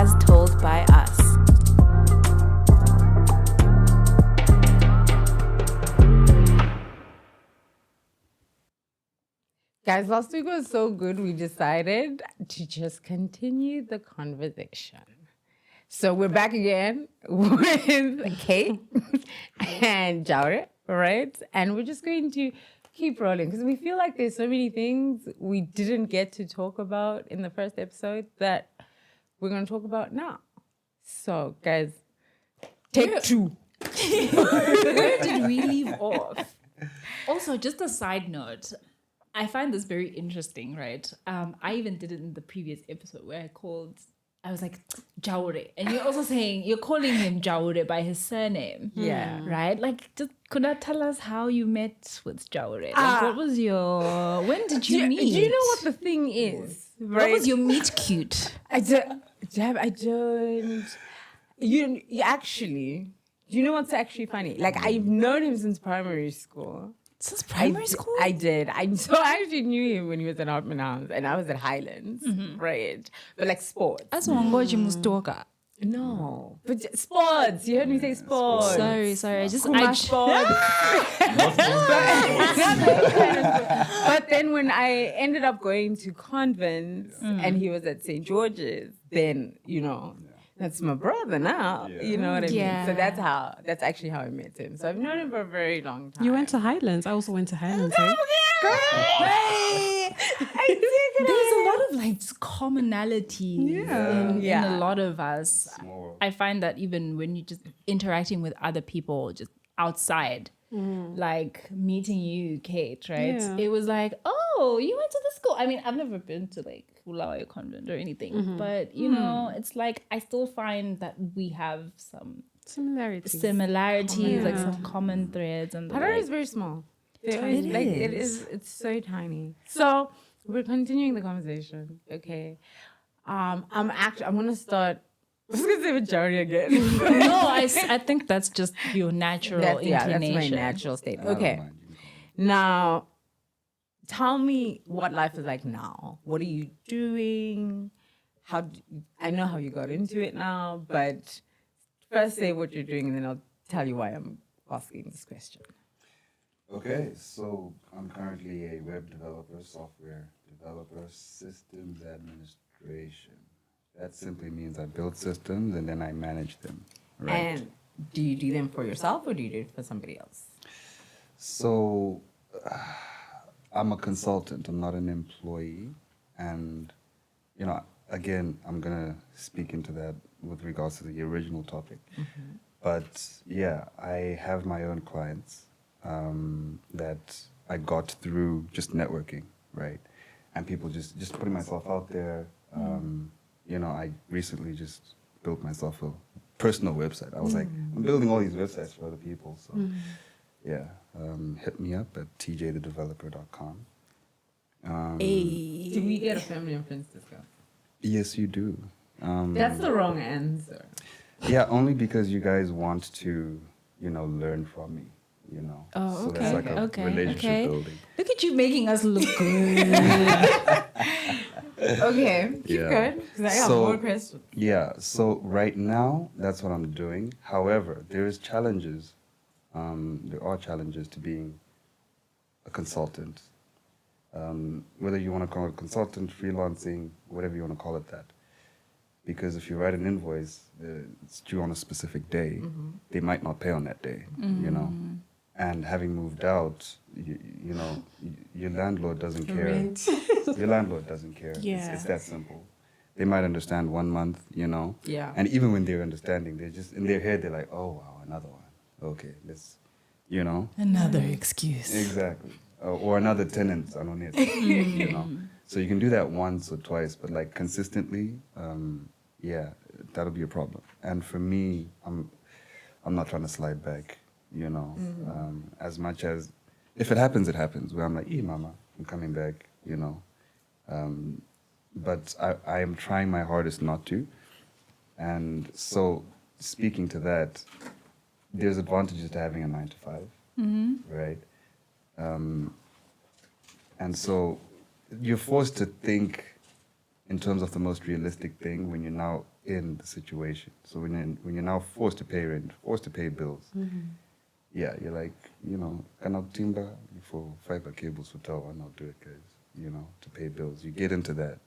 as told by us. Guys, last week was so good, we decided to just continue the conversation. So we're back again with Kate and Jaure, right? And we're just going to keep rolling because we feel like there's so many things we didn't get to talk about in the first episode that we're going to talk about now. So, guys, take two. Where did we leave off? Also, just a side note, I find this very interesting, right? I even did it in the previous episode where I was like, Jaure. And you're also saying, you're calling him Jaure by his surname. Yeah. Right? Like, just could you tell us how you met with Jaure? Like, when did you meet? Do you know what the thing is? Right? What was your meet cute? Actually, do you know what's actually funny? Like, I've known him since primary school. Since primary school? I did. I actually knew him when he was at Hartman House and I was at Highlands, right? But like sports. That's Wangoji Mustoka. No, but sports. You heard me say sports. Sorry. Sports. But then when I ended up going to convents and he was at St. George's, then, that's my brother now. Yeah. You know what I mean? So that's actually how I met him. So I've known him for a very long time. You went to Highlands. I also went to Highlands. Oh, yeah. There's a lot of like commonalities in a lot of us. I find that even when you're just interacting with other people just outside, like meeting you, Kate, right? Yeah. It was like, oh, you went to the school. I mean, I've never been to like Ulawayo convent or anything, but it's like I still find that we have some similarities, like some common threads. And Parara is very small. It's so tiny. So we're continuing the conversation. Okay. I'm gonna start. I was gonna say with Jaure again. No, I think that's just your natural inclination. That's my natural state. Okay. Now, tell me what life is like now. What are you doing? I know how you got into it now, but first say what you're doing and then I'll tell you why I'm asking this question. Okay, so I'm currently a web developer, software developer, systems administration. That simply means I build systems and then I manage them. Right? And do you do them for yourself or do you do it for somebody else? So I'm a consultant. I'm not an employee. And, again, I'm going to speak into that with regards to the original topic. Mm-hmm. But, yeah, I have my own clients that I got through just networking, right? And people just putting myself out there. I recently just built myself a personal website. I was like, I'm building all these websites for other people. So, hit me up at tjthedeveloper.com. Do we get a family and friends discount? Yes, you do. That's the wrong answer. Yeah, only because you guys want to, learn from me. Oh, so okay. That's like a relationship building. Look at you making us look good. Okay, keep going, because I have more questions. Yeah, so right now, that's what I'm doing. However, there are challenges to being a consultant. Whether you want to call it consultant, freelancing, whatever you want to call it that. Because if you write an invoice, it's due on a specific day, they might not pay on that day, And having moved out, your landlord doesn't care. Your landlord doesn't care. Yeah. It's that simple. They might understand 1 month, Yeah. And even when they're understanding, they're just, in their head, they're like, oh, wow, another one. Okay, let's, Another excuse. Exactly. Or another tenant on it, So you can do that once or twice, but like consistently, that'll be a problem. And for me, I'm not trying to slide back, as much as, if it happens, where I'm like, mama, I'm coming back, But I am trying my hardest not to. And so speaking to that, there's advantages to having a 9 to 5, right? And so you're forced to think in terms of the most realistic thing when you're now in the situation. So when you're now forced to pay rent, forced to pay bills, yeah, you're like, can I timber for fiber cables for Tawanda? I'll do it, guys. To pay bills. You get into that.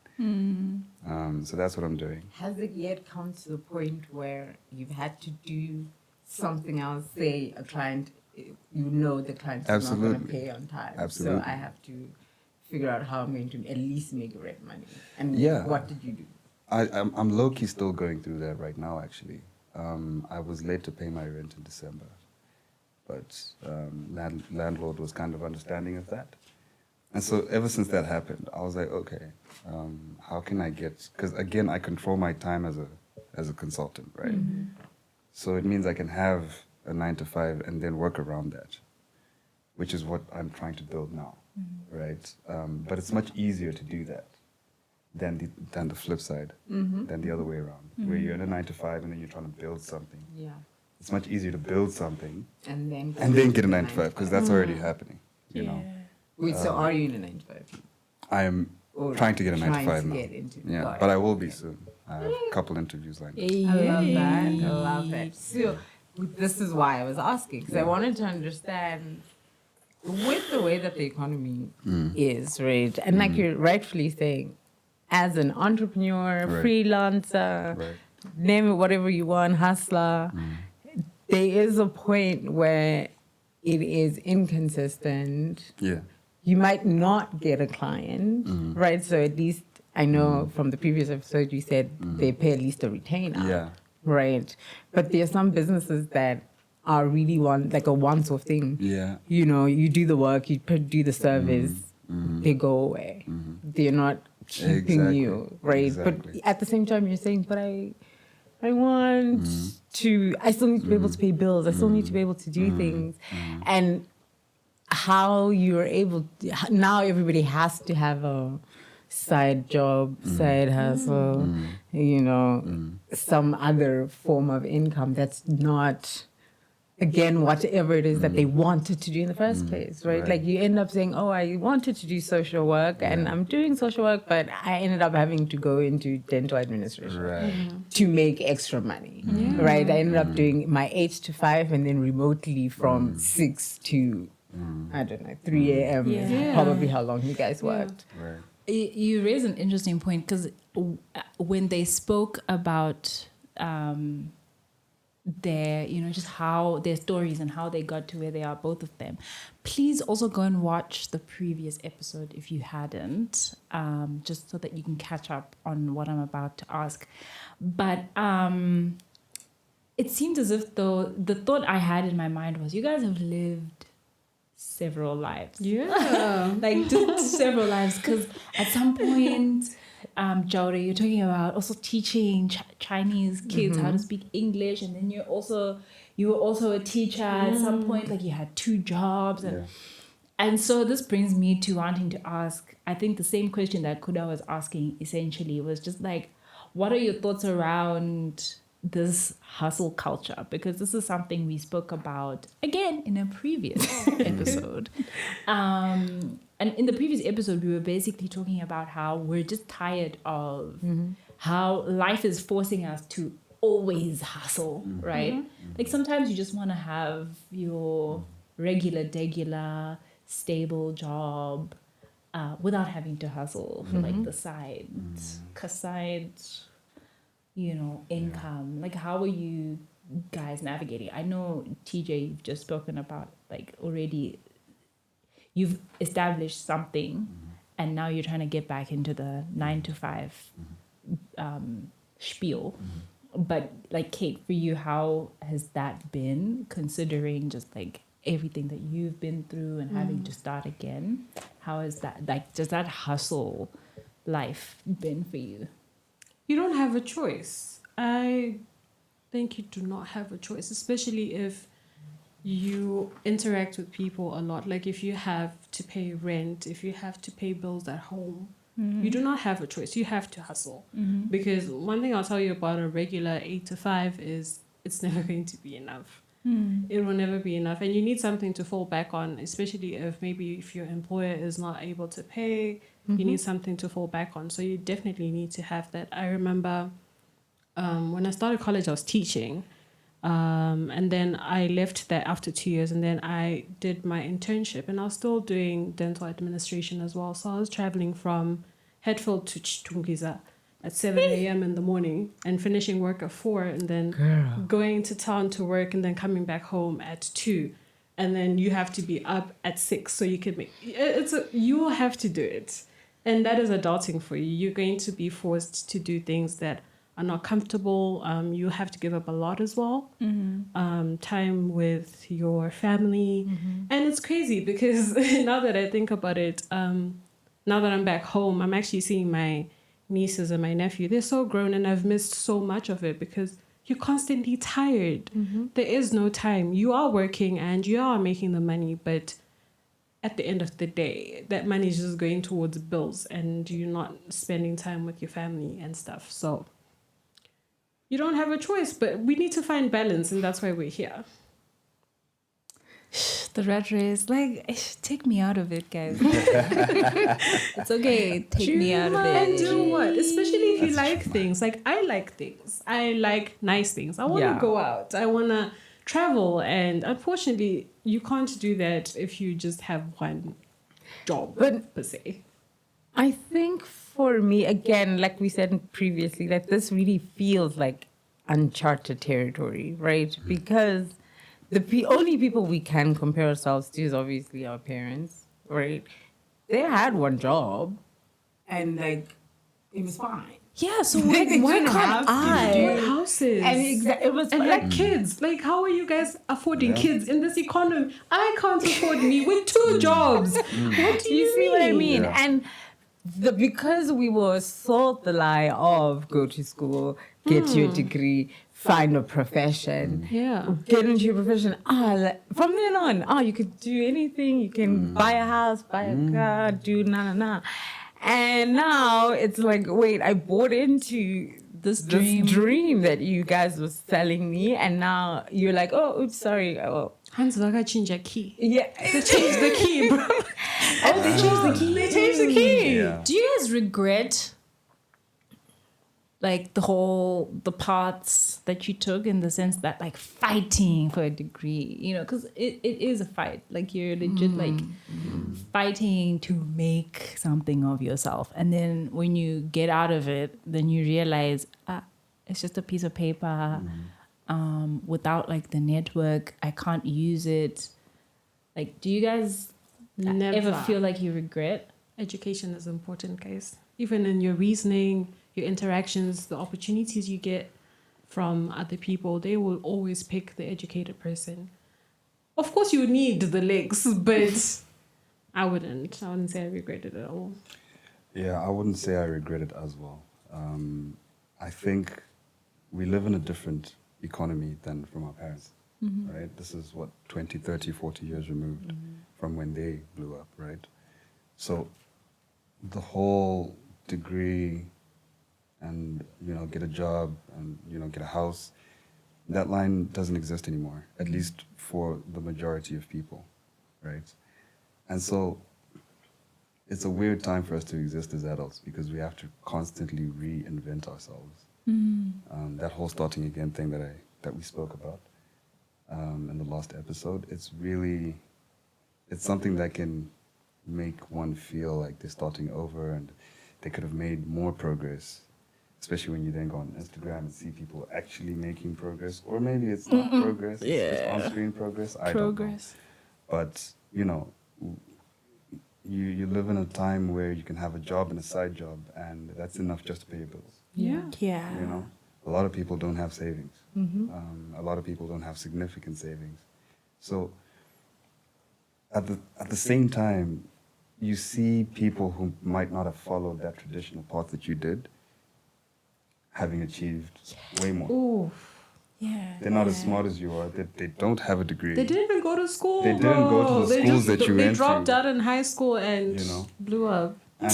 So that's what I'm doing. Has it yet come to the point where you've had to do something else? Say a client, the client's not going to Absolutely. pay on time. Absolutely. So I have to figure out how I'm going to at least make rent money. And Yeah. what did you do? I'm low-key still going through that right now, actually. I was late to pay my rent in December, but landlord was kind of understanding of that. And so ever since that happened, I was like, okay, how can I get, because again, I control my time as a consultant, right? So it means I can have a 9 to 5 and then work around that, which is what I'm trying to build now, right? But it's much easier to do that than the flip side, than the other way around, where you're in a 9 to 5 and then you're trying to build something. Yeah. It's much easier to build something And then get a 9 to 5, because that's already happening, you know? Wait, so are you in a 9 to 5? I am Or trying to get a 9 to trying 5 to now. get into Yeah, got but it. I will be soon. I have a couple interviews lined up. I love that. I love that. So this is why I was asking, because I wanted to understand with the way that the economy is, right? And like you're rightfully saying, as an entrepreneur, Right. freelancer, Right. name it whatever you want, hustler, there is a point where it is inconsistent. Yeah. You might not get a client, right? So at least I know from the previous episode you said they pay at least a retainer. Yeah. Right. But there are some businesses that are really like a once-off thing. Yeah. You do the work, you do the service, they go away. They're not keeping Exactly. you, right? Exactly. But at the same time, you're saying, but I want to, I still need to be able to pay bills. I still need to be able to do things. And how you're able to, now everybody has to have a side job, side hustle, some other form of income that's not, again, whatever it is that they wanted to do in the first place, right? Right. Like you end up saying, oh, I wanted to do social work and I'm doing social work, but I ended up having to go into dental administration Right. to make extra money, right? I ended up doing my 8 to 5 and then remotely from 6 to, I don't know, 3 a.m. is Yeah. probably how long you guys worked. Right. You raise an interesting point, because when they spoke about their, just how their stories and how they got to where they are, both of them, please also go and watch the previous episode if you hadn't, just so that you can catch up on what I'm about to ask. But it seemed as if, though, the thought I had in my mind was, you guys have lived several lives. Yeah. Like just several lives, because at some point, Jowdy, you're talking about also teaching Chinese kids how to speak English, and then you were also a teacher at some point, like you had 2 jobs, and so this brings me to wanting to ask, I think the same question that Kuda was asking essentially was just like, what are your thoughts around this hustle culture? Because this is something we spoke about again in a previous episode. And in the previous episode, we were basically talking about how we're just tired of how life is forcing us to always hustle, right? Like sometimes you just want to have your regular, stable job without having to hustle for like the side income. Like, how are you guys navigating? I know TJ, you've just spoken about like already you've established something and now you're trying to get back into the 9 to 5 spiel. But like, Kate, for you, how has that been, considering just like everything that you've been through and having to start again? How is that, like, does that hustle life been for you? You don't have a choice. I think you do not have a choice, especially if you interact with people a lot. Like if you have to pay rent, if you have to pay bills at home, you do not have a choice. You have to hustle. Because one thing I'll tell you about a regular 8 to 5 is it's never going to be enough. It will never be enough. And you need something to fall back on, especially if maybe if your employer is not able to pay, You need something to fall back on. So you definitely need to have that. I remember when I started college, I was teaching. And then I left there after 2 years, and then I did my internship, and I was still doing dental administration as well. So I was traveling from Hetfield to Chitungwiza at 7 a.m. in the morning and finishing work at 4, and then going to town to work, and then coming back home at 2. And then you have to be up at 6 so you can make you will have to do it. And that is adulting for you. You're going to be forced to do things that are not comfortable. You have to give up a lot as well. Time with your family. And it's crazy because now that I think about it, now that I'm back home, I'm actually seeing my nieces and my nephew. They're so grown, and I've missed so much of it because you're constantly tired. There is no time. You are working and you are making the money, but at the end of the day, that money is just going towards bills and you're not spending time with your family and stuff. So you don't have a choice, but we need to find balance, and that's why we're here. The rat race, like, take me out of it, guys. It's okay, take me out of it. And do what? Especially if you like things. Like, I like things. I like nice things. I want to go out. I want to travel. And unfortunately, you can't do that if you just have one job, per se. I think for me, again, like we said previously, like this really feels like uncharted territory, right? Because the only people we can compare ourselves to is obviously our parents, right? They had one job and like it was fine. Yeah, so why can't I? Houses. And it was and like like kids. Like, how are you guys affording kids in this economy? I can't afford me with 2 jobs. What do you see what I mean? Yeah. And because we were sold the lie of go to school, get your degree, find a profession, get into your profession. From then on, you could do anything. You can buy a house, buy a car, do na. And now it's like, wait, I bought into this dream that you guys were selling me, and now you're like, oh, oops, sorry. Oh. Hans Vaga changed a key. Yeah. They changed the key, bro. They changed the key. They changed the key. Yeah. Do you guys regret like the paths that you took, in the sense that like fighting for a degree, because it is a fight. Like you're legit like fighting to make something of yourself. And then when you get out of it, then you realize, it's just a piece of paper. Without like the network, I can't use it. Like, do you guys ever feel like you regret? Education is important, guys. Even in your reasoning, your interactions, the opportunities you get from other people, they will always pick the educated person. Of course, you need the legs, but I wouldn't say I regret it at all. Yeah, I wouldn't say I regret it as well. I think we live in a different economy than from our parents, right? This is 20, 30, 40 years removed from when they blew up, right? So the whole degree and, get a job and, get a house, that line doesn't exist anymore, at least for the majority of people, right? And so it's a weird time for us to exist as adults because we have to constantly reinvent ourselves. That whole starting again thing that we spoke about in the last episode, it's something that can make one feel like they're starting over and they could have made more progress, especially when you then go on Instagram and see people actually making progress, or maybe it's not progress, it's just on-screen progress. I don't know. But you live in a time where you can have a job and a side job, and that's enough just to pay your bills. Yeah. A lot of people don't have savings. A lot of people don't have significant savings. So at the same time, you see people who might not have followed that traditional path that you did, having achieved way more. Ooh. Yeah. They're not as smart as you are. They don't have a degree. They didn't even go to school. They didn't go to the schools that you went to. They dropped out in high school and blew up. And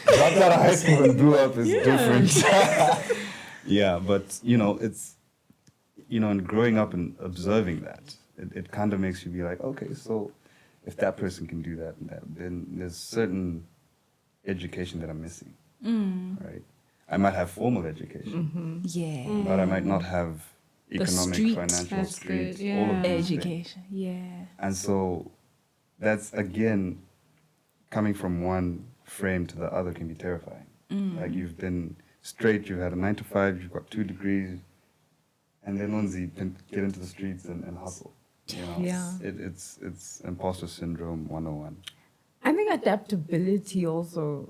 dropped out of high school and blew up is different. Yeah, but it's and growing up and observing that, it kind of makes you be like, okay, so if that person can do that, then there's certain education that I'm missing, right? I might have formal education, Yeah. but I might not have economic, street. financial, That's street, good, all of yeah. these things. Education. Yeah. And so that's, again, coming from one frame to the other can be terrifying. Like you've been straight, you've had a 9 to 5, you've got 2 degrees, and then once you can get into the streets and hustle. You know, Yeah. it's imposter syndrome 101. I think adaptability also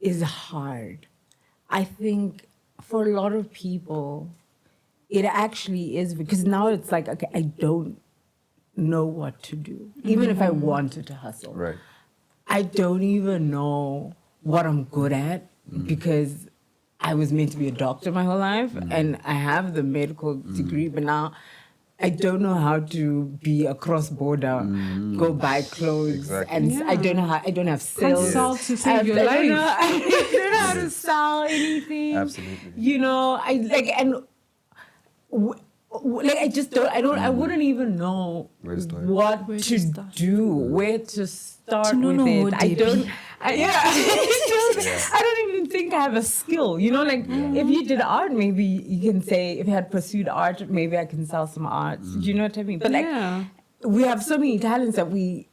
is hard. I think for a lot of people, it actually is, because now it's like, okay, I don't know what to do. Even if I wanted to hustle, Right. I don't even know what I'm good at, because I was meant to be a doctor my whole life and I have the medical degree, but now I don't know how to be a cross-border, go buy clothes, Exactly. and I Yeah. don't know how. I don't have sales. Consult to save your I don't know, life. I don't know how to sell anything. Absolutely. You know, I like and. Like I just don't. I wouldn't even know Where to start. what Where to to start. do, where to start No, with no, it. I Debbie. don't. I don't even think I have a skill. You know, like if you did art, maybe you can say, if you had pursued art, maybe I can sell some art. Do you know what I mean? But like, Yeah. we have so many talents that we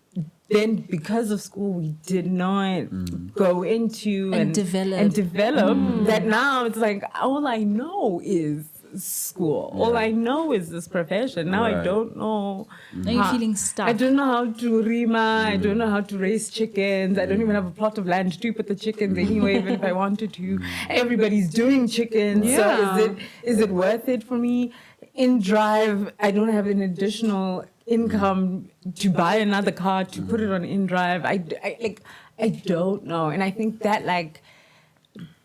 then, because of school, we did not go into And develop. and develop. That now it's like all I know is school. All I know is this profession. Now I Right. don't know. Now you're feeling stuck. I don't know how to rima. I don't know how to raise chickens. I don't even have a plot of land to put the chickens anyway, even if I wanted to. Everybody's doing chickens. Yeah. So is it worth it for me? In Drive, I don't have an additional income to buy another car to put it on InDrive. I don't know. And I think that like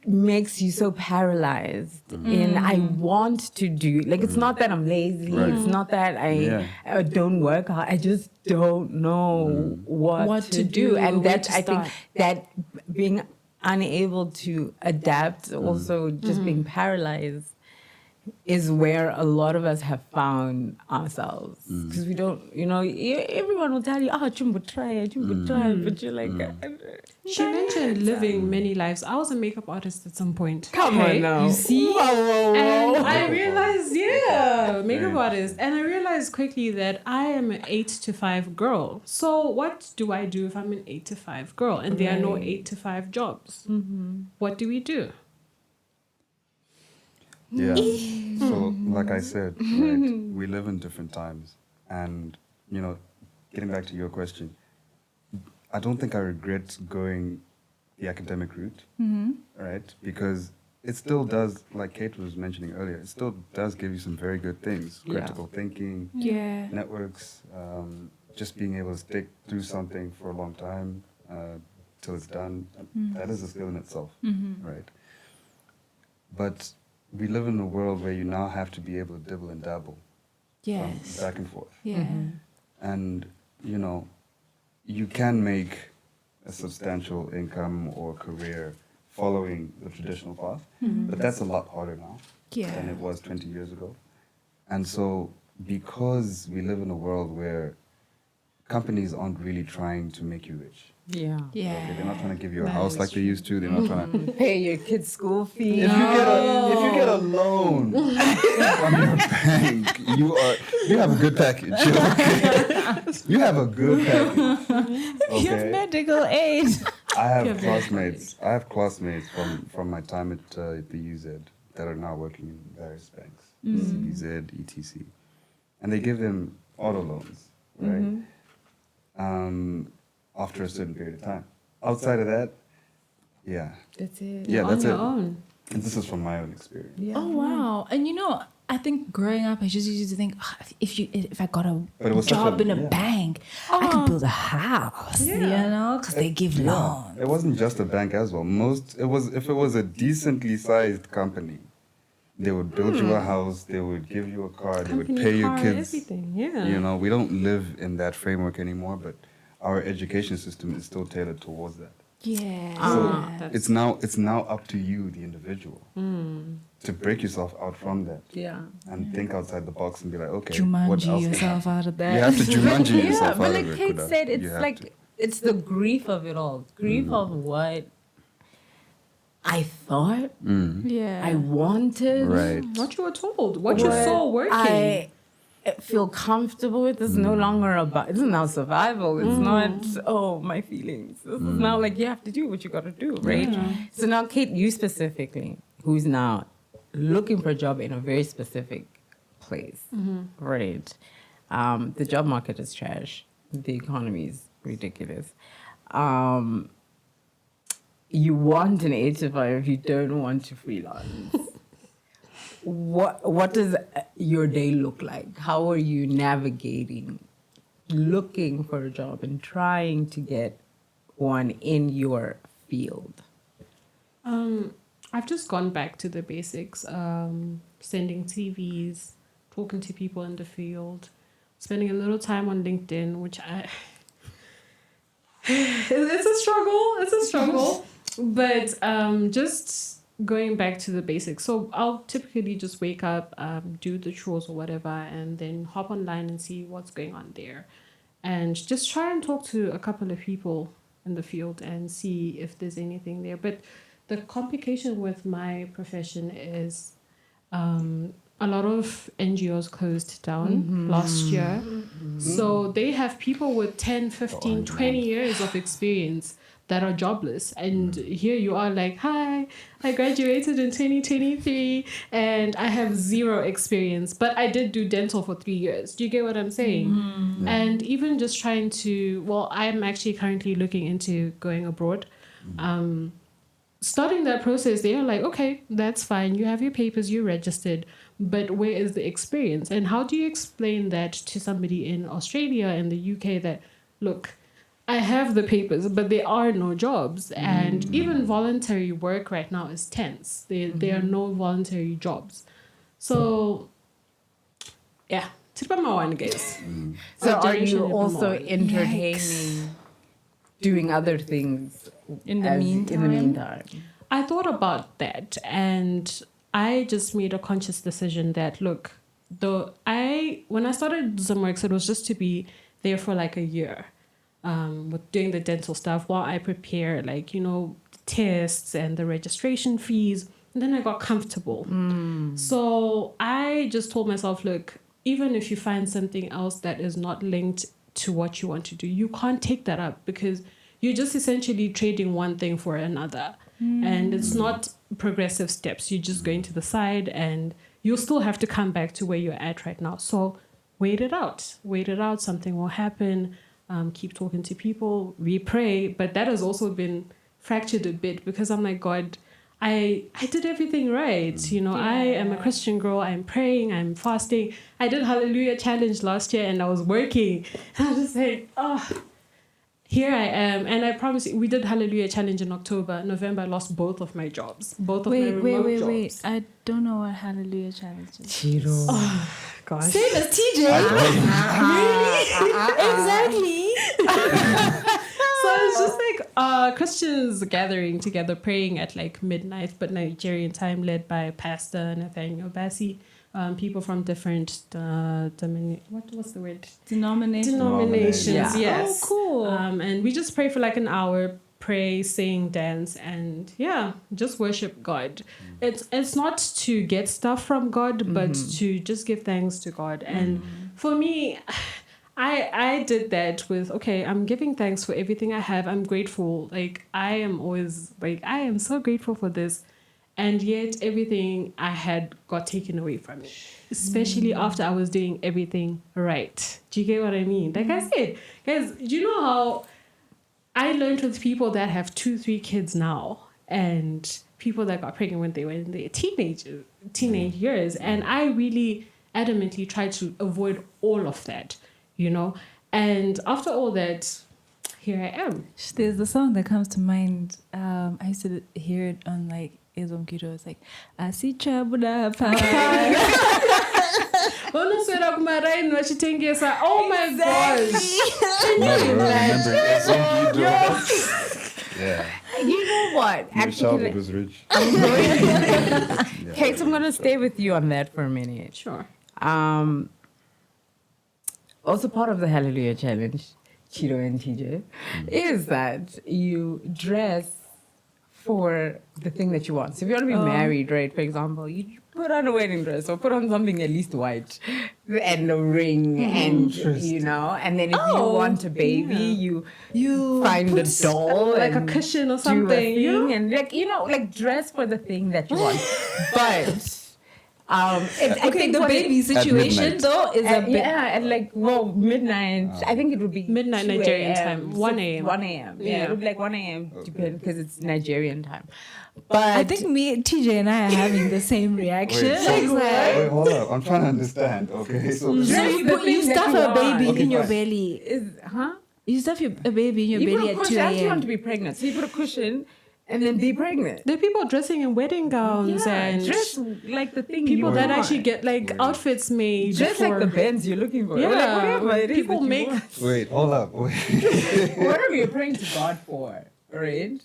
makes you so paralyzed in I want to do, like, it's not that I'm lazy, Right. it's not that I don't work hard, I just don't know what to do. And where that to I think start. that being unable to adapt, also just being paralyzed, is where a lot of us have found ourselves, because we don't, everyone will tell you, Chumbo, try it, but you're like, She mentioned living many lives. I was a makeup artist at some point. come okay? on now. You see? And I Makeup realized, makeup artist. And I realized quickly that I am an 8 to 5 girl. So what do I do if I'm an 8 to 5 girl and there are no 8 to 5 jobs? What do we do? Yeah. So, like I said, right, we live in different times. And, getting back to your question, I don't think I regret going the academic route, right? Because it still does, like Kate was mentioning earlier, it still does give you some very good things. Yeah. Critical thinking, Yeah. networks, just being able to stick through something for a long time till it's done. That is a skill in itself, right? But we live in a world where you now have to be able to dibble and dabble Yes. back and forth. Yeah. And, you can make a substantial income or career following the traditional path, but that's a lot harder now Yeah. than it was 20 years ago. And so, because we live in a world where companies aren't really trying to make you rich, Yeah. Yeah. okay, they're not trying to give you a house like they used to. They're not trying to. Pay your kids' school fees. If you get a loan from your bank, you have a good package. Okay? You have a good package. You have Okay? medical aid. I have classmates. I have classmates from my time at the UZ that are now working in various banks, CBZ, etc. And they give them auto loans, right? After a certain period of time. Outside of that, That's it. yeah, On that's your it. own. And this is from my own experience. Yeah. Oh wow! And I think growing up, I just used to think, if I got a But it was such job a- in a yeah. bank, I could build a house. Because they give loans. It wasn't just a bank as well. If it was a decently sized company, they would build you a house, they would give you a car, they would Company pay your car, kids. everything, yeah. We don't live in that framework anymore, but our education system is still tailored towards that. Yeah. It's now up to you, the individual, to break yourself out from that. Yeah. And think outside the box and be like, okay, what Jumanji else? yourself out of that. You have to Jumanji yourself but out like of it. Kate Kuda. said, You it's have like to. it's the grief of it all. Grief of what I thought Yeah. I wanted. Right. What you were told, what you saw working. I feel comfortable with. It's no longer about. It's now survival. It's not my feelings. This is now like you have to do what you got to do, right? So now, Kate, you specifically, who's now looking for a job in a very specific place, right? The job market is trash. The economy is ridiculous. You want an 8 to 5. You don't want to freelance. What does your day look like? How are you navigating looking for a job and trying to get one in your field? I've just gone back to the basics, sending CVs, talking to people in the field, spending a little time on LinkedIn, which it's a struggle, but just going back to the basics. So I'll typically just wake up, do the chores or whatever, and then hop online and see what's going on there, and just try and talk to a couple of people in the field and see if there's anything there. But the complication with my profession is a lot of NGOs closed down last year. So they have people with 10, 15, 20 years of experience that are jobless. And here you are like, hi, I graduated in 2023 and I have 0 experience, but I did do dental for 3 years. Do you get what I'm saying? And even just trying to, I'm actually currently looking into going abroad. Starting that process, they are like, okay, that's fine. You have your papers, you're registered, but where is the experience? And how do you explain that to somebody in Australia and the UK that, look, I have the papers, but there are no jobs. And even voluntary work right now is tense. There are no voluntary jobs. So, yeah. Tip my one, guys. So are you also entertaining doing other things In the meantime? I thought about that, and I just made a conscious decision that, look, when I started Zimworks, it was just to be there for like a year, with doing the dental stuff while I prepare, the tests and the registration fees. And then I got comfortable. So I just told myself, look, even if you find something else that is not linked to what you want to do, you can't take that up because you're just essentially trading one thing for another. And it's not progressive steps. You're just going to the side and you'll still have to come back to where you're at right now. So wait it out. Something will happen. Keep talking to people. We pray. But that has also been fractured a bit because I'm like, God, I did everything right. I am a Christian girl. I'm praying. I'm fasting. I did Hallelujah Challenge last year and I was working. And I was just like, here I am. And I promise you, we did Hallelujah Challenge in October. November, I lost both of my jobs. Both of my remote jobs. Wait. I don't know what Hallelujah Challenge is. Cheeto. Oh, gosh. Same as TJ. Really? Exactly. So it's just like Christians gathering together, praying at like midnight, but Nigerian time, led by Pastor Nathaniel Bassi. People from different what's the word? Denominations. Yeah. Yes. Oh, cool. And we just pray for like an hour, pray, sing, dance, and just worship God. It's not to get stuff from God, but to just give thanks to God. And for me, I did that with, okay, I'm giving thanks for everything I have. I'm grateful. Like I am always like, I am so grateful for this. And yet everything I had got taken away from me, especially after I was doing everything right. Do you get what I mean? Like I said, guys, do you know how I learned with people that have 2-3 kids now and people that got pregnant when they were in their teenage years. And I really adamantly tried to avoid all of that, And after all that, here I am. There's a song that comes to mind. I used to hear it on like Ezom Kido. It's like, I see Chabuda Papa. Oh my gosh. No, remember, Yeah. You know what? Your Actually, childhood was rich. Kate, I'm going to stay with you on that for a minute. Sure. Also, part of the Hallelujah Challenge, Cheeto and TJ, is that you dress for the thing that you want. So if you want to be married, right, for example, you put on a wedding dress or put on something at least white and a ring and, and then if you want a baby, you find a doll like a and cushion or do a something, thing and like dress for the thing that you want. But I think the what baby situation midnight. though is a bit. at midnight. I think it would be Midnight 2 Nigerian a.m., time, 1 a.m. 1 a.m. Yeah, it would be like 1 a.m. because it's Nigerian time. I But think TJ and I are having the same reaction. Wait, so- It's like, wait, hold up. I'm trying to understand. Okay, so so Dress you, the put, you thing that stuff you a want. baby Okay, in your fine. belly. huh? You stuff a baby in your You belly put a at 2 cushion. Actually, you want to a.m. be pregnant, so you put a cushion and then be pregnant. There are people dressing in wedding gowns and dress like the thing people you that want. actually get like outfits made dress for like the Benz you're looking for. Yeah, Or like whatever it is people that you make- want. wait, hold up. Wait. Whatever you're praying to God for, right?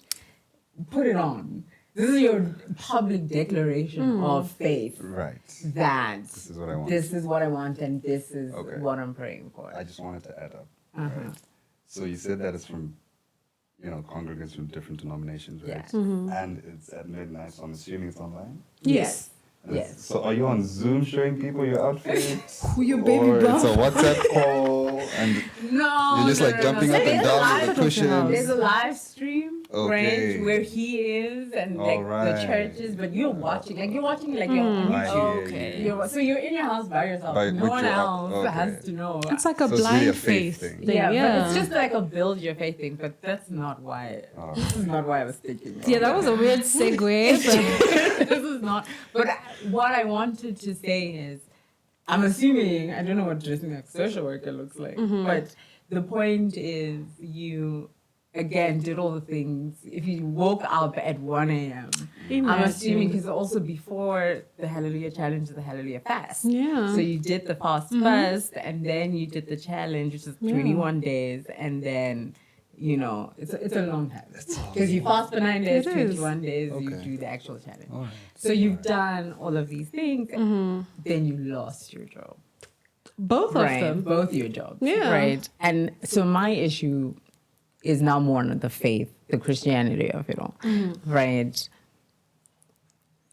Put it on. This is your public declaration of faith Right. that This is what I want. this is what I want and this is Okay. what I'm praying for. I just wanted to add up. Right. So you said that it's from, congregants from different denominations, right? Yeah. And it's at midnight, so I'm assuming it's online. Yes. And Yes. So are you on Zoom showing people your outfits? Your baby or bump. it's a WhatsApp call and No. you're just like jumping up and There's a down live- with the cushions? There's a live stream, Okay. right, where he is and like the Alright. churches, but you're watching like you're on I YouTube. hear you. So you're in your house by yourself. By- no with one your- else okay. has to know. It's like a So it's blind really a faith faith thing. thing. Yeah, but it's just like a build your faith thing, but that's not why. This is not why I was thinking. Yeah, that was a weird segue. But This is not. But what I wanted to say is, I'm assuming I don't know what dressing like social worker looks like, but the point is you again did all the things. If you woke up at 1 a.m., I'm assuming because also before the Hallelujah Challenge, the Hallelujah Fast. Yeah. So you did the fast first, and then you did the challenge, which is 21 days, and then. It's a long time because you fast for 9 days, It is. 21 days, you Okay. do the actual challenge. All right. So you've done all of these things, then you lost your job. Both of them. Both your jobs. Yeah. Right. And so my issue is now more on the faith, the Christianity of it all. Right.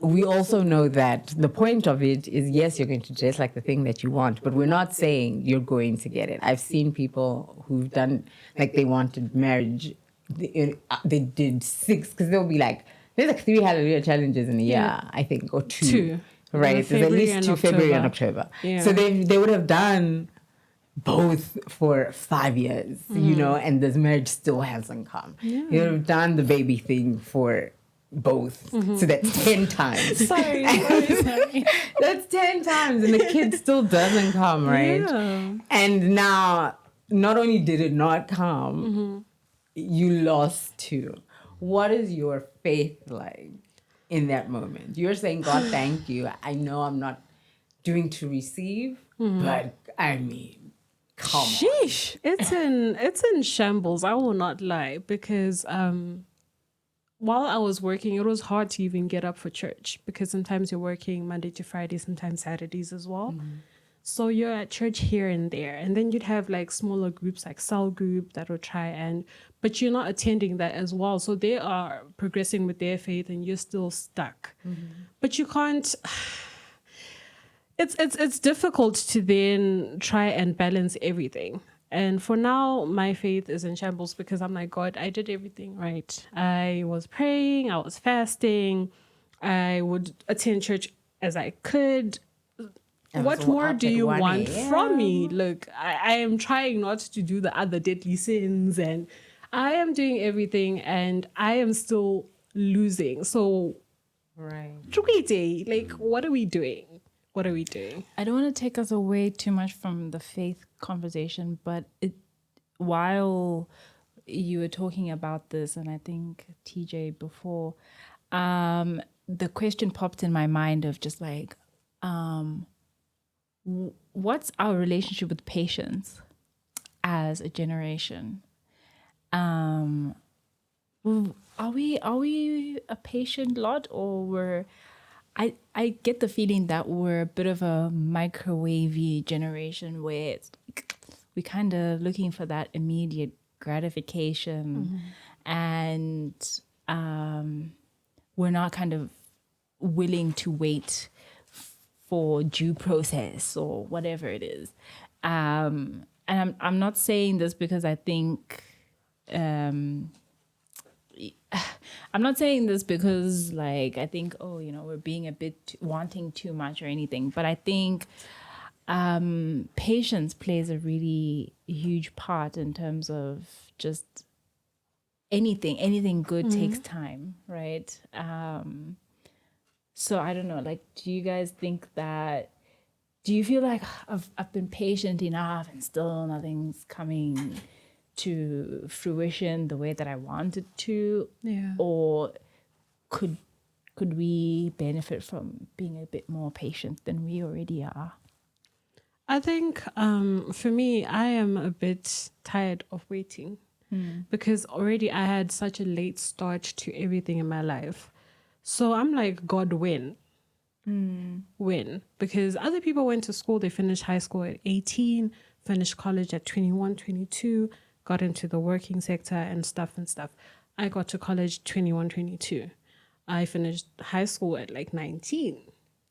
We also know that the point of it is, yes, you're going to dress like the thing that you want, but we're not saying you're going to get it. I've seen people who've done, like they wanted marriage, they did 6, because they'll be like, there's like 3 Hallelujah challenges in a year, I think, or 2. 2. Right, there's at February least and 2 February and October. October. Yeah. So they would have done both for 5 years, and this marriage still hasn't come. You would have done the baby thing for both. So that's 10 times. sorry. That's 10 times, and the kid still doesn't come, right? Yeah. And now, not only did it not come, you lost 2. What is your faith like in that moment? You're saying, God, thank you. I know I'm not doing to receive, but I mean, come on. Sheesh. It's in shambles, I will not lie, because while I was working, it was hard to even get up for church because sometimes you're working Monday to Friday, sometimes Saturdays as well. So you're at church here and there, and then you'd have like smaller groups like cell group that will try but you're not attending that as well. So they are progressing with their faith and you're still stuck. But you can't. It's difficult to then try and balance everything. And for now, my faith is in shambles because I'm like, God, I did everything right. I was praying, I was fasting, I would attend church as I could. What more do you want from me? Look, I am trying not to do the other deadly sins, and I am doing everything, and I am still losing. So, Right. like, what are we doing? What are we doing? I don't want to take us away too much from the faith conversation, but while you were talking about this, and I think TJ before, the question popped in my mind of just like, what's our relationship with patience as a generation? Are we a patient lot, or I get the feeling that we're a bit of a microwavy generation where it's like we kind of looking for that immediate gratification, and we're not kind of willing to wait for due process or whatever it is. And I'm not saying this because I think I'm not saying this because like I think we're being a bit wanting too much or anything, but I think patience plays a really huge part in terms of just anything good takes time, right? So I don't know, like, do you guys think that, do you feel like I've been patient enough and still nothing's coming to fruition the way that I wanted to? Yeah. Or could we benefit from being a bit more patient than we already are? I think for me, I am a bit tired of waiting because already I had such a late start to everything in my life. So I'm like, God, when? When? Because other people went to school, they finished high school at 18, finished college at 21, 22, got into the working sector and stuff. I got to college 21, 22. I finished high school at like 19,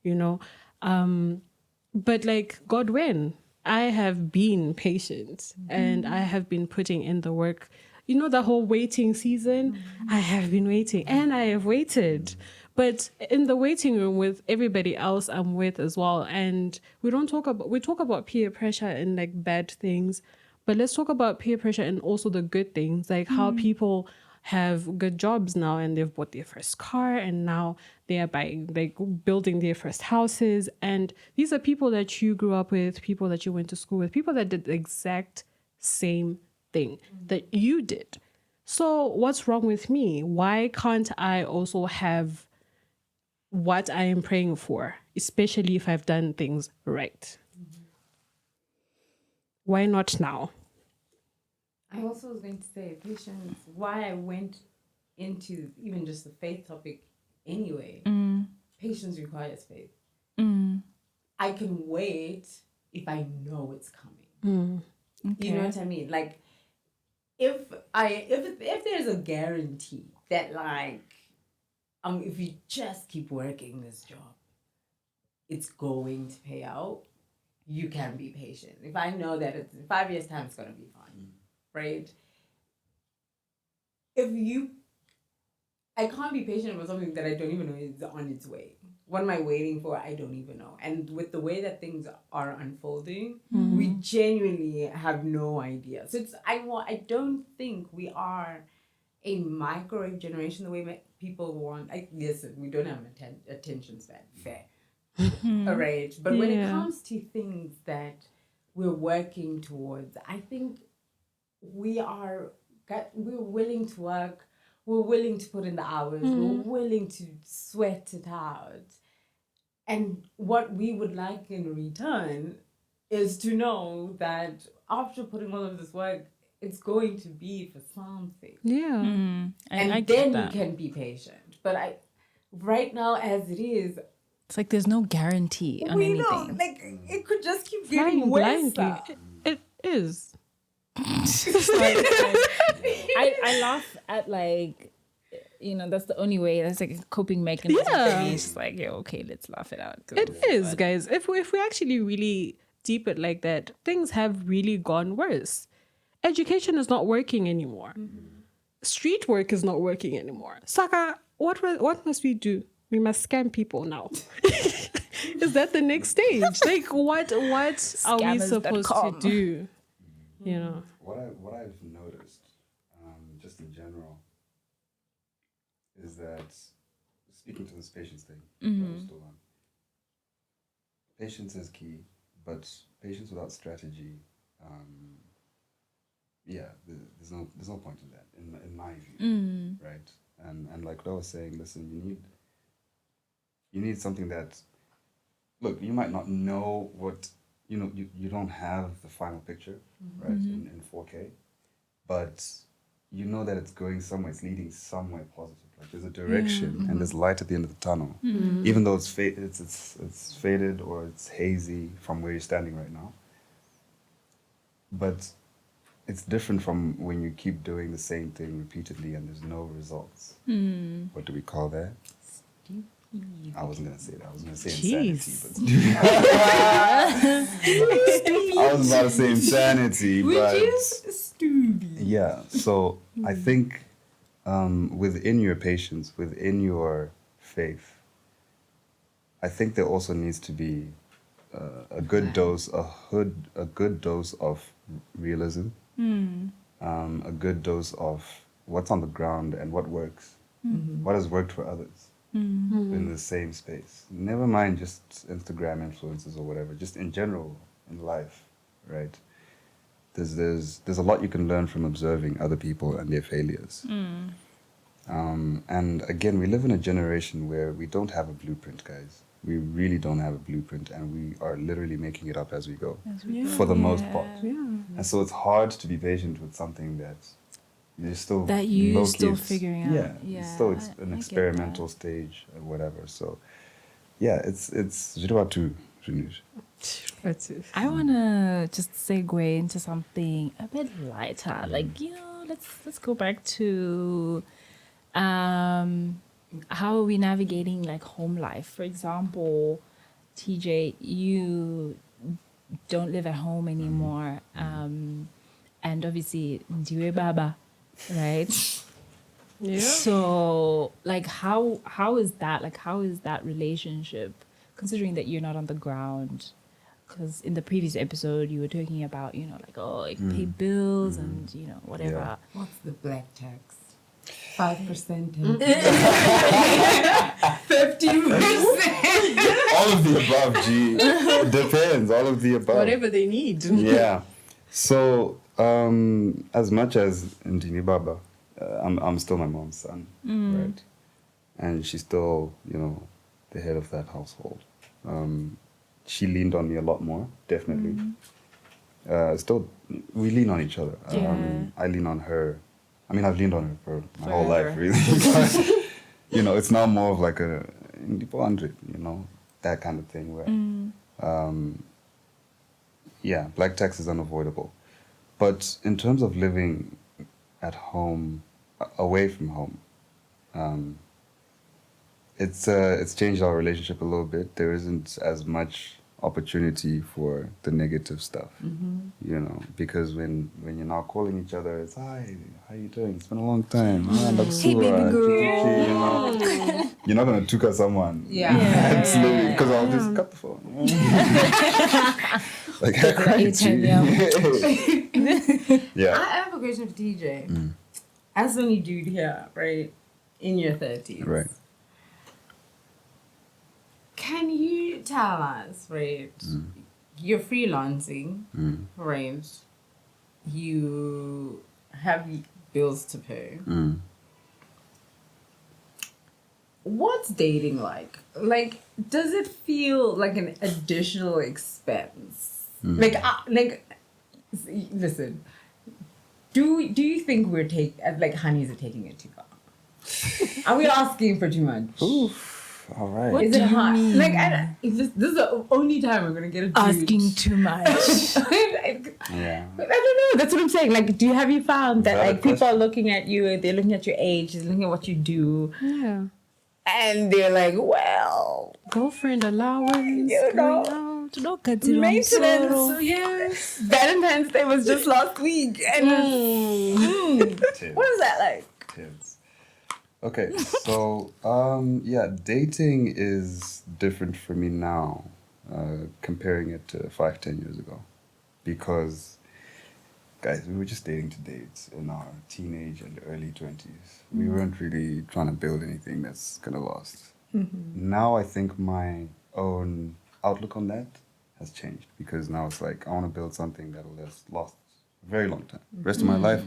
you know. But like, God, when? I have been patient and I have been putting in the work. You know, the whole waiting season, I have been waiting and I have waited. But in the waiting room with everybody else I'm with as well. And we talk about peer pressure and like bad things, but let's talk about peer pressure and also the good things, like how people have good jobs now and they've bought their first car and now they are building their first houses. And these are people that you grew up with, people that you went to school with, people that did the exact same thing that you did. So what's wrong with me? Why can't I also have what I am praying for, especially if I've done things right? Why not now? I also was going to say patience. Why I went into even just the faith topic anyway. Patience requires faith. I can wait if I know it's coming. Okay. You know what I mean? Like if there's a guarantee that like if you just keep working this job, it's going to pay out, you can be patient. If I know that it's in 5 years' time, it's gonna be fine. Right? I can't be patient with something that I don't even know is on its way. What am I waiting for? I don't even know. And with the way that things are unfolding, we genuinely have no idea. So I don't think we are a microwave generation the way people want. Listen, we don't have an attention span. Fair. All right. But when it comes to things that we're working towards, I think we're willing to work, we're willing to put in the hours, we're willing to sweat it out. And what we would like in return is to know that after putting all of this work, it's going to be for something. Yeah. And then you can be patient. But right now as it is, it's like there's no guarantee on anything. Know, like it could just keep Flying getting worse. blindly. It is. I laugh at like, that's the only way. That's like a coping mechanism for me. It's just like, okay, let's laugh it out. It is, guys. If we actually really deep it like that, things have really gone worse. Education is not working anymore. Street work is not working anymore. Saka, what must we do? We must scam people now. Is that the next stage? Like, what are we supposed to do? You know. What I've noticed, just in general, is that speaking to this patience thing, that we're still on, patience is key, but patience without strategy, there's no point in that, in my view, right? And like what I was saying, listen, you need something that, look, you might not know what, you don't have the final picture, right, in 4K, but you know that it's going somewhere, it's leading somewhere positive. Like there's a direction and there's light at the end of the tunnel. Even though it's faded or it's hazy from where you're standing right now. But it's different from when you keep doing the same thing repeatedly and there's no results. What do we call that? I wasn't going to say that. I was going to say insanity. But I was about to say insanity, but... Which is stupid. Yeah, so I think within your patience, within your faith, I think there also needs to be a good dose of realism, a good dose of what's on the ground and what works, what has worked for others in the same space. Never mind just Instagram influencers or whatever, just in general in life, right? There's a lot you can learn from observing other people and their failures. And again, we live in a generation where we don't have a blueprint, guys. We really don't have a blueprint, and we are literally making it up as we go, for the most part. And so it's hard to be patient with something that you're still figuring out. It's an experimental stage or whatever. So yeah, it's Jirwatu. I wanna just segue into something a bit lighter. Like, let's go back to how are we navigating like home life? For example, TJ, you don't live at home anymore. And obviously Ndiwe Baba, right? Yeah. So like how is that? Like how is that relationship, considering that you're not on the ground? Because in the previous episode you were talking about, pay bills and whatever. Yeah. What's the black tax? 5% and 50%. All of the above, G. Depends. All of the above. Whatever they need. Yeah. So, as much as Ndini Baba, I'm still my mom's son, right? And she's still, the head of that household. She leaned on me a lot more, definitely. Still, we lean on each other. I lean on her. I mean, I've leaned on her for my whole life, really. But, it's now more of like a 400, that kind of thing where, black tax is unavoidable. But in terms of living at home, away from home, it's changed our relationship a little bit. There isn't as much opportunity for the negative stuff, because when you're now calling each other, it's, hi, how you doing? It's been a long time. Hey, baby girl. You're not going to tuka someone. Yeah. Absolutely, because I'll just cut the phone. Like, I cried to you. Yeah. I have a question for TJ. As the only dude here, right, in your 30s. Right. Can you tell us, right, you're freelancing, right, you have bills to pay. What's dating like? Like, does it feel like an additional expense? Listen, do you think we're honeys are taking it too far? Are we asking for too much? Oof. All right. What Is do it you hard? mean? Like, this is the only time we're gonna get a dude. Asking too much. Yeah. I don't know. That's what I'm saying. Like, have you found that Valid people question. are looking at you, they're looking at your age, they're looking at what you do, Yeah. and they're like, well, Girlfriend allowance. know, going out. maintenance. So, yes. Valentine's Day was just last week, and Tits. what is that like? Tits. Okay, so dating is different for me now, comparing it to 5-10 years ago, because, guys, we were just dating to date in our teenage and early 20s. We weren't really trying to build anything that's gonna last. Now I think my own outlook on that has changed, because now it's like I want to build something that'll last a very long time, rest of my life.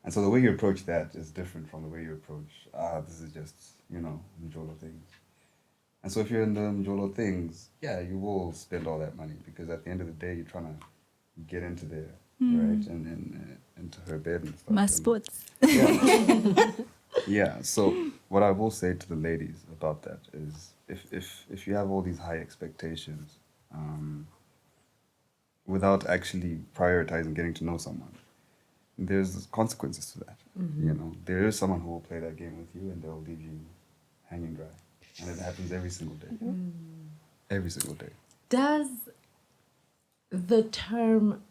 And so the way you approach that is different from the way you approach, this is just, Njolo things. And so if you're in the Njolo things, yeah, you will spend all that money, because at the end of the day, you're trying to get into there, right? into her bed and stuff. My And- sports. Yeah. Yeah. So what I will say to the ladies about that is, if you have all these high expectations, without actually prioritizing getting to know someone, there's consequences to that. You know, there is someone who will play that game with you and they'll leave you hanging dry, and it happens every single day. Every single day. Does the term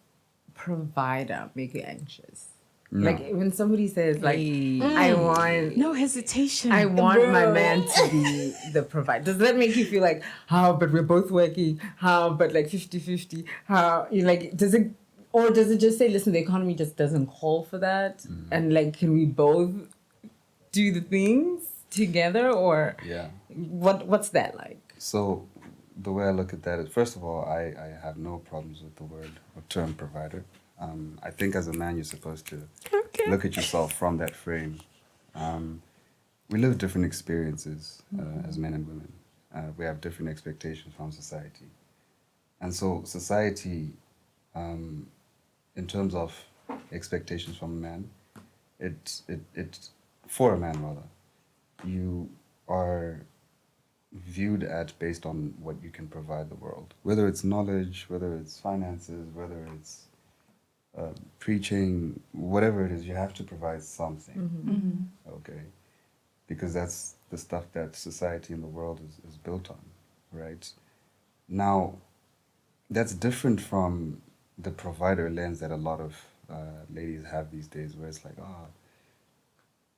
provider make you anxious? No. Like when somebody says, like, Hey. I want No hesitation. I want my man to be the provider. Does that make you feel like, how, but we're both working? How, but like 50-50? How, you like, does it, or does it just say, listen, the economy just doesn't call for that? And like, can we both do the things together? Or Yeah. what's that like? So the way I look at that is, first of all, I have no problems with the word or term provider. I think as a man, you're supposed to look at yourself from that frame. We live different experiences as men and women. We have different expectations from society. And so society, in terms of expectations from a man, it for a man rather, you are viewed at based on what you can provide the world, whether it's knowledge, whether it's finances, whether it's preaching, whatever it is, you have to provide something. Okay, because that's the stuff that society and the world is built on, right? Now, that's different from the provider lens that a lot of ladies have these days, where it's like, oh,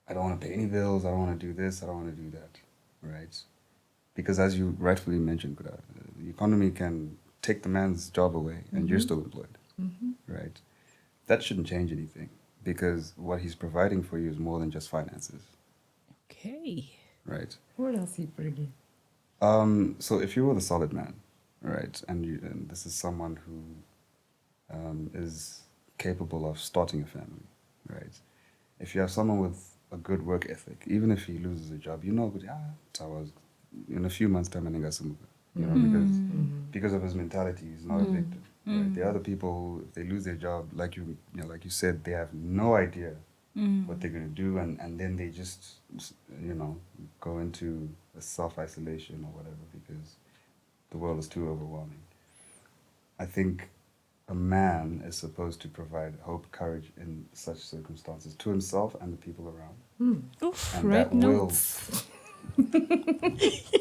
I don't want to pay any bills, I don't want to do this, I don't want to do that, right? Because as you rightfully mentioned, Kuda, the economy can take the man's job away and you're still employed, right? That shouldn't change anything, because what he's providing for you is more than just finances, Okay. right? What else he bringing? So if you were the solid man, right, and this is someone who is capable of starting a family, right? If you have someone with a good work ethic, even if he loses a job, you know, in a few months' time, I think that's because of his mentality, he's not a victim. Right? The other people who, if they lose their job, like like you said, they have no idea what they're going to do, and then they just, go into a self-isolation or whatever because the world is too overwhelming. I think a man is supposed to provide hope, courage in such circumstances to himself and the people around. Oof, And right that will, notes.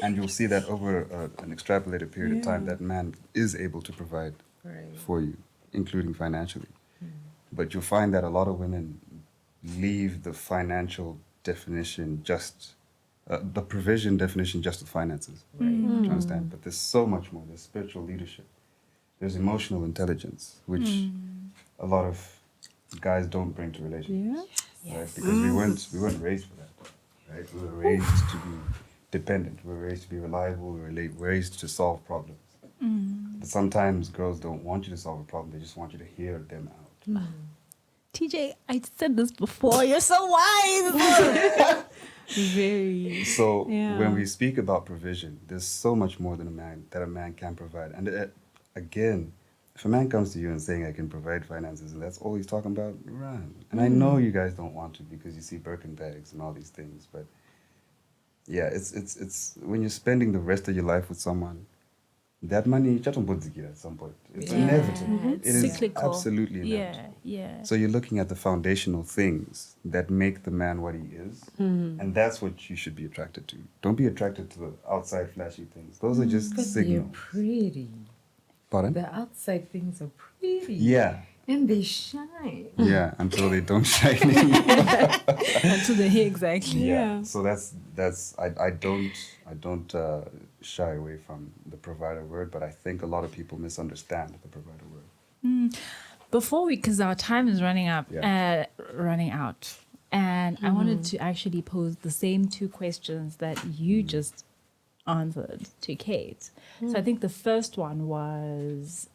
and you'll see that over an extrapolated period of time, Yeah. that man is able to provide Right. for you, including financially. But you'll find that a lot of women leave the financial definition the provision definition just with finances. Do you understand? But there's so much more. There's spiritual leadership. There's emotional intelligence, which a lot of guys don't bring to relationships. Right? Because we weren't raised for that. Right? We were raised to be dependent. We were raised to be reliable. We were raised to solve problems. But sometimes girls don't want you to solve a problem. They just want you to hear them out. TJ, I said this before. You're so wise. Very. So Yeah. when we speak about provision, there's so much more than a man can provide. And again, if a man comes to you and saying I can provide finances and that's all he's talking about, run. And I know you guys don't want to because you see Birkin bags and all these things, but yeah, it's when you're spending the rest of your life with someone, that money at some point. It's inevitable. It's It is cyclical. absolutely inevitable. Yeah. So you're looking at the foundational things that make the man what he is, and that's what you should be attracted to. Don't be attracted to the outside flashy things. Those are just But signals. they're pretty. Pardon? The outside things are pretty. Yeah, And they shine. yeah. Until they don't shine anymore. Until the hair, exactly. Yeah. So that's I don't shy away from the provider word, but I think a lot of people misunderstand the provider word. Before because our time is running out, and I wanted to actually pose the same two questions that you just answered to Kate. So I think the first one was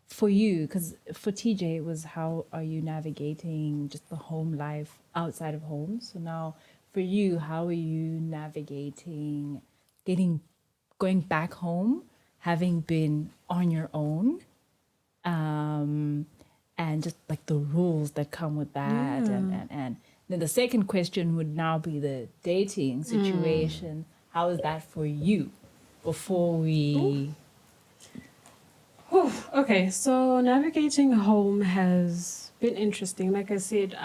for you, because for TJ it was how are you navigating just the home life outside of home. So now for you, how are you navigating going back home, having been on your own? and just like the rules that come with that. And then the second question would now be the dating situation. How is that for you before we... Okay, so navigating home has been interesting. Like I said,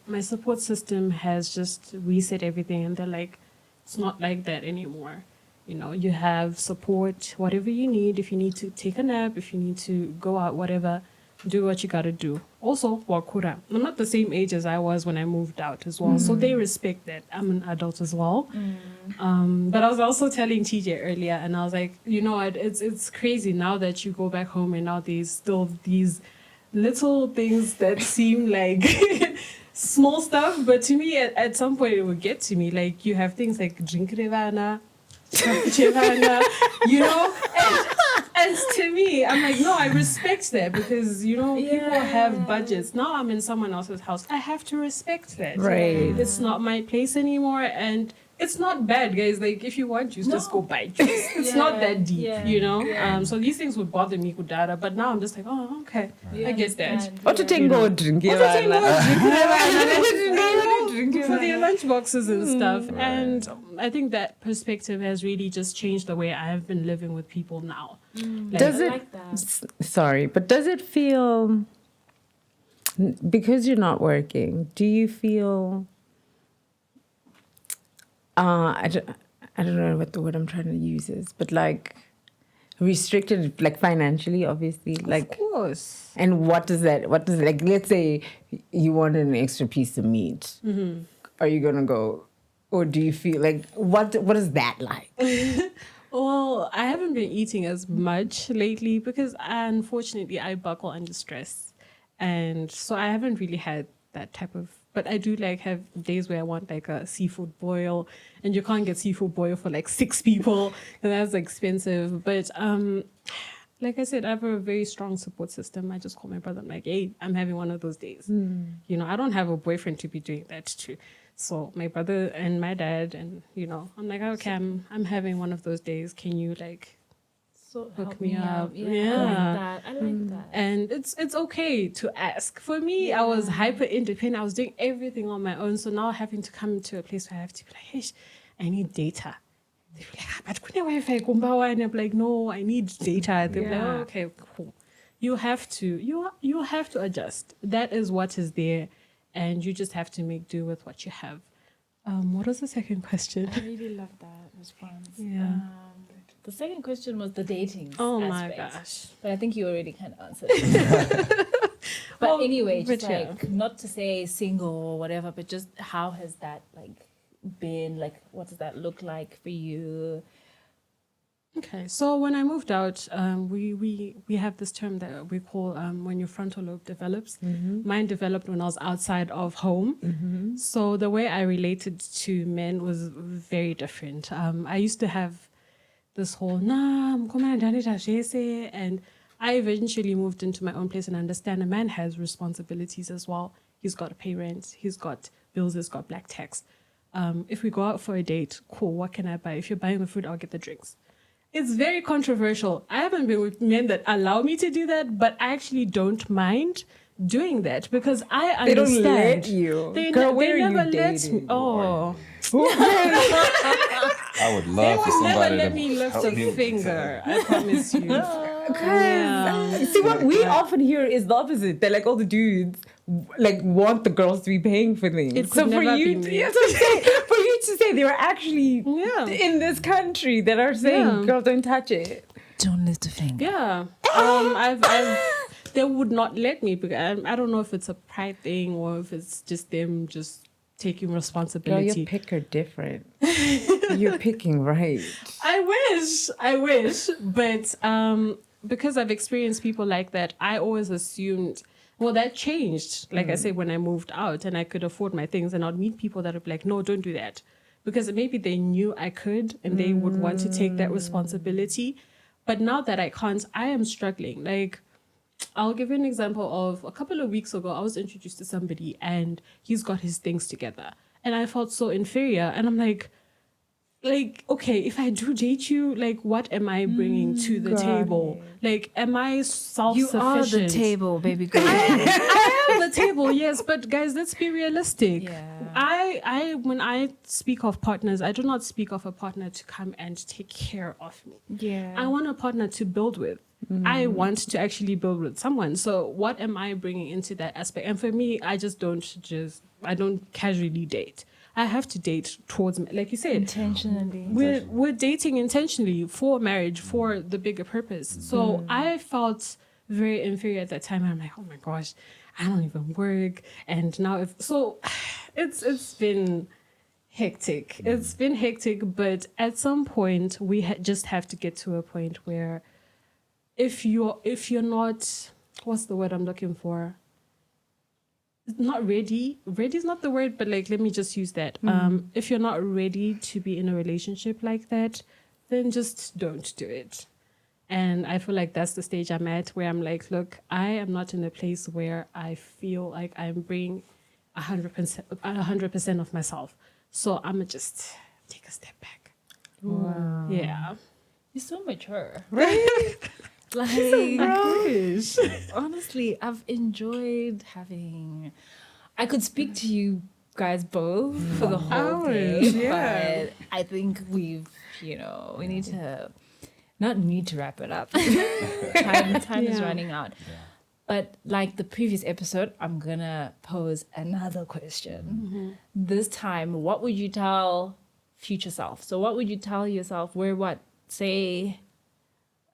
my support system has just reset everything, and they're like, it's not like that anymore. You know, you have support, whatever you need. If you need to take a nap, if you need to go out, whatever, do what you gotta do. Also, wakura. I'm not the same age as I was when I moved out as well, so they respect that I'm an adult as well. But I was also telling TJ earlier, and I was like, you know what? It's crazy now that you go back home, and now there's still these little things that seem like small stuff, but to me, at some point, it would get to me. Like you have things like drink revana, you know, and to me, I'm like, no, I respect that because, you know, people have budgets. Now I'm in someone else's house. I have to respect that. Right. It's not my place anymore. And it's not bad, guys. Like, if you want juice, just go buy juice. It's not that deep, you know? So these things would bother me, Kudara. But now I'm just like, oh, okay. I get that. Otutengo drink For their lunch boxes and stuff. And I think that perspective has really just changed the way I have been living with people now. Does it? Sorry, but does it feel, because you're not working? Do you feel? I don't know what the word I'm trying to use is, but like restricted, like financially, obviously, like. Of course. And what does that? Like? Let's say you wanted an extra piece of meat. Are you gonna go, or do you feel like what is that like? Well, I haven't been eating as much lately because unfortunately I buckle under stress. And so I haven't really had that type of, but I do like have days where I want like a seafood boil, and you can't get seafood boil for like 6 people and that's expensive. But like I said, I have a very strong support system. I just call my brother. I'm like, hey, I'm having one of those days. You know, I don't have a boyfriend to be doing that to. So my brother and my dad, and you know, I'm like, okay, I'm having one of those days. Can you like hook me up? I like that. And it's okay to ask. For me, I was hyper independent. I was doing everything on my own. So now having to come to a place where I have to be like, hey, I need data. They're like, but kuna Wi-Fi kumbawa, and I'm like, no, I need data. They're like, oh, okay, cool. You have to adjust. That is what is there. And you just have to make do with what you have. What was the second question? I really love that response. Yeah. The second question was the dating Oh aspect. my gosh. But I think you already kind of answered it. But anyway, just but like, not to say single or whatever, but just how has that like been? Like, what does that look like for you? Okay, so when I moved out, we have this term that we call when your frontal lobe develops. Mine developed when I was outside of home. So the way I related to men was very different. I used to have this whole, and I eventually moved into my own place and understand a man has responsibilities as well. He's got to pay rent, he's got bills, he's got black tax. If we go out for a date, cool, what can I buy? If you're buying the food, I'll get the drinks. It's very controversial. I haven't been with men that allow me to do that, but I actually don't mind doing that because I understand. They don't let you. They Girl, they where are never you let dating? me. Oh. I would They love for will never somebody let to me lift help a me with finger. I promise you. See, what we often hear is the opposite. They're like, all the dudes like want the girls to be paying for things. It could never be me. That's what I'm saying. For you to say there are actually in this country that are saying, girl, don't touch it. Don't lift a finger. Yeah. I've they would not let me because I don't know if it's a pride thing or if it's just them just taking Girl, responsibility. your pick are different. You're picking right. I wish, but because I've experienced people like that, I always assumed, well, that changed. Like I said, when I moved out and I could afford my things, and I'd meet people that would be like, no, don't do that. Because maybe they knew I could and they would want to take that responsibility. But now that I can't, I am struggling. Like, I'll give you an example of a couple of weeks ago, I was introduced to somebody and he's got his things together. And I felt so inferior. And I'm like like, okay, if I do date you, like, what am I bringing to the table? Like, am I self-sufficient? You are the table, baby girl. I am the table, yes, but guys, let's be realistic. Yeah. I when I speak of partners, I do not speak of a partner to come and take care of me. Yeah. I want a partner to build with. I want to actually build with someone. So what am I bringing into that aspect? And for me, I don't casually date. I have to date towards, like you said, Intentionally. we're dating intentionally for marriage, for the bigger purpose. So I felt very inferior at that time. I'm like, oh my gosh, I don't even work. And now it's been hectic. It's been hectic, but at some point we just have to get to a point where if you're not, what's the word I'm looking for? Not ready. Ready is not the word, but like, let me just use that. If you're not ready to be in a relationship like that, then just don't do it. And I feel like that's the stage I'm at, where I'm like, look, I am not in a place where I feel like I'm bringing 100% of myself. So I'm gonna just take a step back. Wow. Yeah. You're so mature. Right? Like, honestly, I've enjoyed having. I could speak to you guys both for the whole day, yeah. but I think we need to wrap it up. Time is running out. Yeah. But like the previous episode, I'm gonna pose another question. This time, what would you tell future self? So what would you tell yourself? Say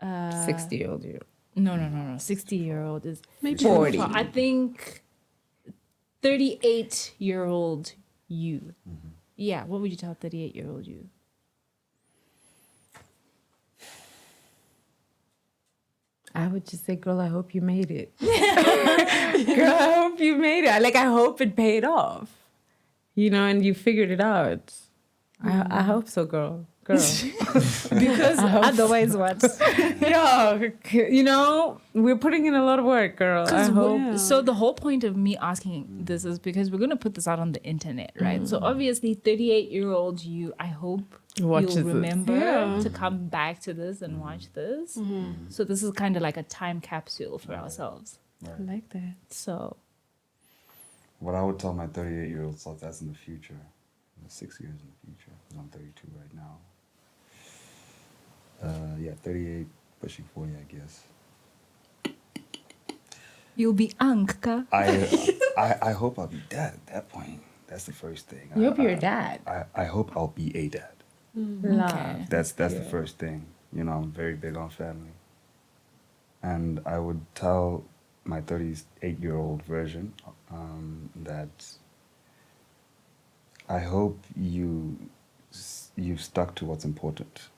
60-year-old you. No. 60-year-old is Maybe 40. I think 38-year-old you. Yeah, what would you tell 38-year-old you? I would just say, girl, I hope you made it. Girl, I hope you made it. Like, I hope it paid off. And you figured it out. I hope so, girl. Because otherwise what? We're putting in a lot of work, girl. I hope. So the whole point of me asking this is because we're going to put this out on the internet, right? So obviously 38-year-old you, I hope Watches you'll this. remember to come back to this and watch this. So this is kind of like a time capsule for ourselves. I like that. So What I would tell my 38-year-old self, that's in the future, 6 years in the future, because I'm 32 right now. 38, pushing 40, I guess. you'll be Anka. I hope I'll be dad at that point. That's the first thing. You hope you're a dad. I hope I'll be a dad. Love. Okay. That's the first thing. I'm very big on family. And I would tell my 38-year-old version that I hope you've stuck to what's important.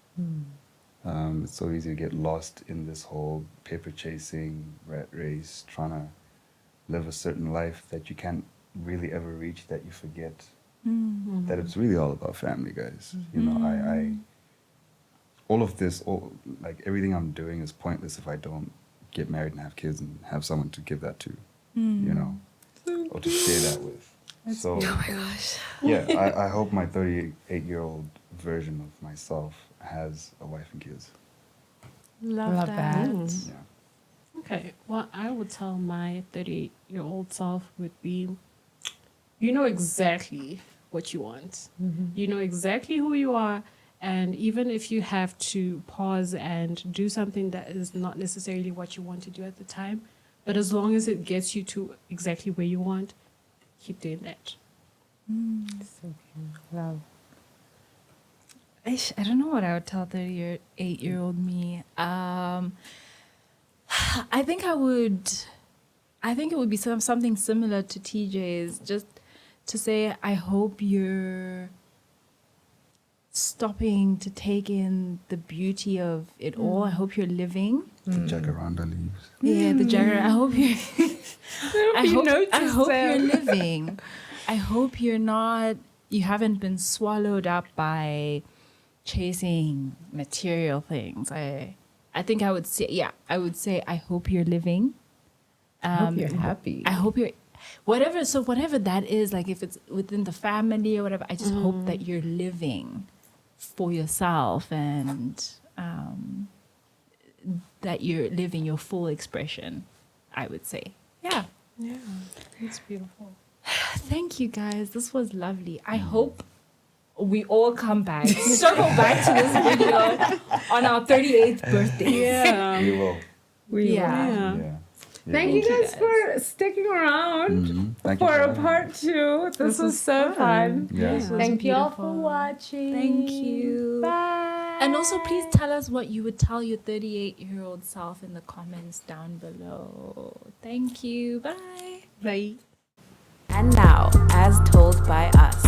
It's so easy to get lost in this whole paper chasing, rat race, trying to live a certain life that you can't really ever reach, that you forget that it's really all about family, guys. I all of this, like everything I'm doing is pointless if I don't get married and have kids and have someone to give that to, or to share that with. So, Oh my gosh. yeah, I hope my 38-year-old version of myself has a wife and kids. Love that. Yeah. Okay. What I would tell my 38-year-old self would be, you know exactly what you want. You know exactly who you are. And even if you have to pause and do something that is not necessarily what you want to do at the time, but as long as it gets you to exactly where you want, keep doing that. So cute. Love. I don't know what I would tell 38-year-old me. I think it would be something similar to TJ's, just to say, I hope you're stopping to take in the beauty of it all. I hope you're living. The jacaranda leaves. Yeah, the jaguar. I hope you. I hope you're them. living. I hope you haven't been swallowed up by chasing material things. I think I would say, I hope you're living. I hope you're happy. I hope you're whatever that is, like if it's within the family or whatever, I just hope that you're living. for yourself and that you're living your full expression, I would say. Yeah. Yeah, it's beautiful. Thank you guys. This was lovely. I hope we all come back, circle back to this video on our 38th birthday. Yeah. We will. Yeah. Yeah. Thank you guys for sticking around Thank you for a having part 2. This was so fun. me. Yeah. This was Thank you all for beautiful. watching. Thank you. Bye. And also, please tell us what you would tell your 38-year-old self in the comments down below. Thank you. Bye. Bye. And now, as told by us.